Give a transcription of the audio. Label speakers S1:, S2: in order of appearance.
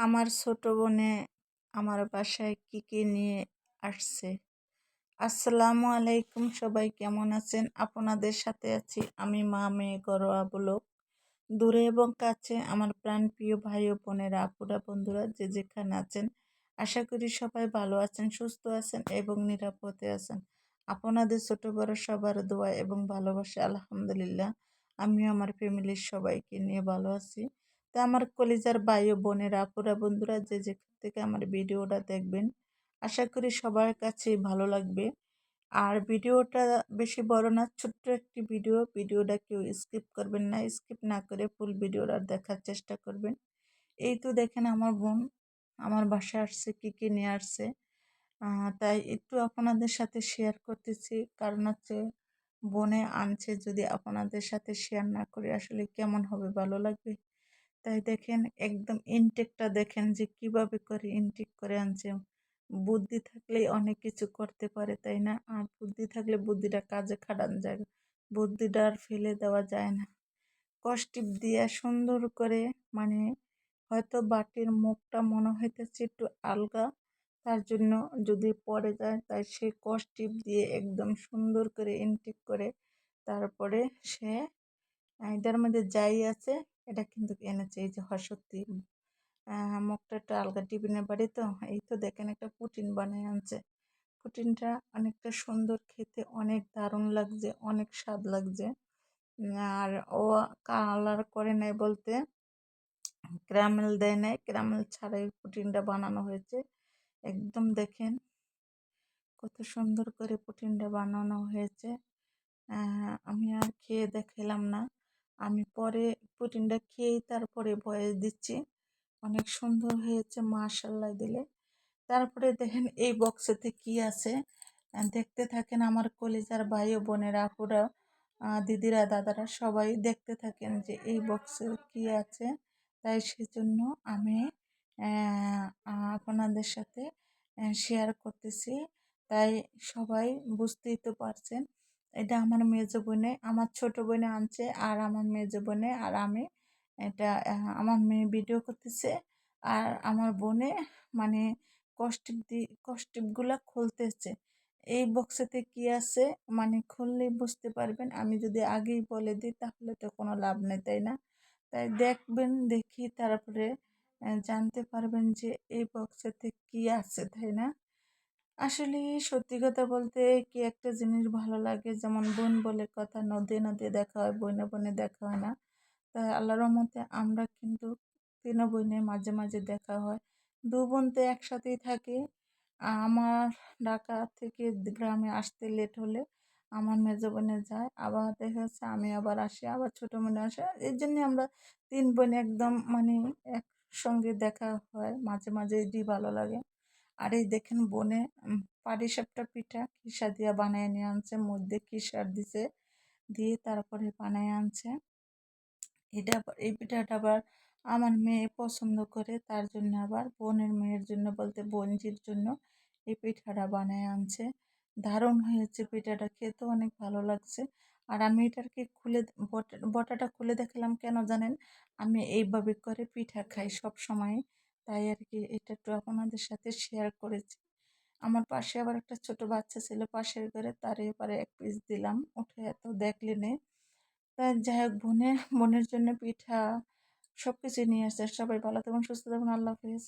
S1: আমার ছোট বোনে আমার বাসায় কি নিয়ে আসছে। আসসালামু আলাইকুম, সবাই কেমন আছেন? আপনাদের সাথে আছি আমি, মা মেয়ে ঘরোয়া ব্লগ। দূরে এবং কাছে আমার প্রাণপ্রিয় ভাই ও বোনেরা, আপুরা, বন্ধুরা যে যেখানে আছেন, আশা করি সবাই ভালো আছেন, সুস্থ আছেন এবং নিরাপদে আছেন। আপনাদের ছোট বড় সবার দোয়া এবং ভালোবাসা আলহামদুলিল্লাহ আমিও আমার ফ্যামিলির সবাইকে নিয়ে ভালো আছি। তা আমার কলিজার ভাই ও বোনেরা, আপুরা, বন্ধুরা যে যেখান থেকে আমার ভিডিওটা দেখবেন, আশা করি সবার কাছেই ভালো লাগবে। আর ভিডিওটা বেশি বড় না, ছোট্ট একটি ভিডিওটা কেউ স্কিপ করবেন না, স্কিপ না করে ফুল ভিডিওটা দেখার চেষ্টা করবেন। এই তো দেখেন আমার বোন আমার বাসায় আসছে, কি নিয়ে আসছে। তাই একটু আপনাদের সাথে শেয়ার করতেছি, কারণ হচ্ছে বোনে আনছে, যদি আপনাদের সাথে শেয়ার না করি আসলে কেমন হবে, ভালো লাগবে? তাই দেখেন একদম ইনটেকটা দেখেন যে কিভাবে করে ইনটেক করে আনছে। বুদ্ধি থাকলেই অনেক কিছু করতে পারে, তাই না? আর বুদ্ধি থাকলে বুদ্ধিটা কাজে খাটানো যায়, বুদ্ধিটা আর ফেলে দেওয়া যায় না। কষ্টিপ দিয়ে সুন্দর করে, মানে হয়তো বাটির মুখটা মনে হইতেছে একটু আলগা, তার জন্য যদি পড়ে যায়, তাই সে কষ্টিপ দিয়ে একদম সুন্দর করে ইনটেক করে তারপরে সে এটার মধ্যে যাই আছে এটা কিন্তু এনেছে। এই যে সত্যি মুখটা একটু আলগা, টিফিনের বাড়ি তো। এই তো দেখেন একটা পুটিন বানিয়ে আনছে। পুটিনটা অনেকটা সুন্দর, খেতে অনেক দারুণ লাগছে, অনেক স্বাদ লাগছে। আর ও কালার করে নাই বলতে, ক্যারামেল দেয় নাই, ক্যারামেল ছাড়াই পুটিনটা বানানো হয়েছে। একদম দেখেন কত সুন্দর করে পুটিনটা বানানো হয়েছে। আমি আর খেয়ে দেখালাম না, আমি পরে পুটিনটা খেয়েই তারপরে ভয়েস দিচ্ছি। অনেক সুন্দর হয়েছে মাশাআল্লাহ দিলে। তারপরে দেখেন এই বক্সেতে কি আছে, দেখতে থাকেন আমার কলিজার ভাই ও বোনেরা, আপুরা, দিদিরা, দাদারা সবাই দেখতে থাকেন যে এই বক্সে কি আছে। তাই সেজন্য আমি আপনাদের সাথে শেয়ার করতেছি। তাই সবাই বুঝতেই তো পারছেন, এটা আমার মেজো বোনে, আমার ছোট বোনে আনছে, আর আমার মেজো বোনে আর আমি। এটা আমার মেয়ে ভিডিও করতেছে, আর আমার বোনে মানে কস্টিপগুলা খুলতেছে। এই বক্সেতে কি আছে মানে খুললেই বুঝতে পারবেন, আমি যদি আগেই বলে দিই তাহলে তো কোনো লাভ নেই, তাই না? তাই দেখবেন, দেখি তারপরে জানতে পারবেন যে এই বক্সেতে কি আছে, তাই না? আসলে সত্যি কথা বলতে কি একটা জিনিস ভালো লাগে, যেমন বোন বলে কথা, নদী নদী দেখা হয়, বনে বনে দেখা হয় না। তাই আল্লাহর রহমতে আমরা কিন্তু তিন বোনে মাঝে মাঝে দেখা হয়। দু বোন তো একসাথেই থাকি। আমার ঢাকা থেকে গ্রামে আসতে লেট হলে আমার মেজো বোনে যায়, আবার দেখা যাচ্ছে আমি আবার আসি, আবার ছোটো বোনে আসে। এই জন্যে আমরা তিন বোন একদম মানে একসঙ্গে দেখা হয়, মাঝে মাঝে এটি ভালো লাগে। আর এই দেখেন বনে পাটিসাপটা পিঠা খিসা দিয়া বানায় নিয়ে আনছে, মধ্যে খিসার দিছে, দিয়ে তারপরে বানায় আনছে। এই পিঠাটা আবার আমার মেয়ে পছন্দ করে, তার জন্য আবার বোনের মেয়ের জন্য বলতে বোনজির জন্য এই পিঠাটা বানায় আনছে। দারুণ হয়েছে পিঠাটা, খেতে অনেক ভালো লাগছে। আর আমি এটাকে বটাটা খুলে দেখালাম কেন জানেন? আমি এইভাবে করে পিঠা খাই সব সময়, তাই আর কি এটা একটু আপনাদের সাথে শেয়ার করেছি। আমার পাশে আবার একটা ছোট বাচ্চা ছিল পাশের ঘরে, তার এবারে এক পিস দিলাম, উঠে এত দেখলে নে। তা যাই হোক, বোনের জন্য পিঠা সবকিছু নিয়ে আসছে। সবাই ভালো থাকুন, সুস্থ থাকুন, আল্লাহ হাফেজ।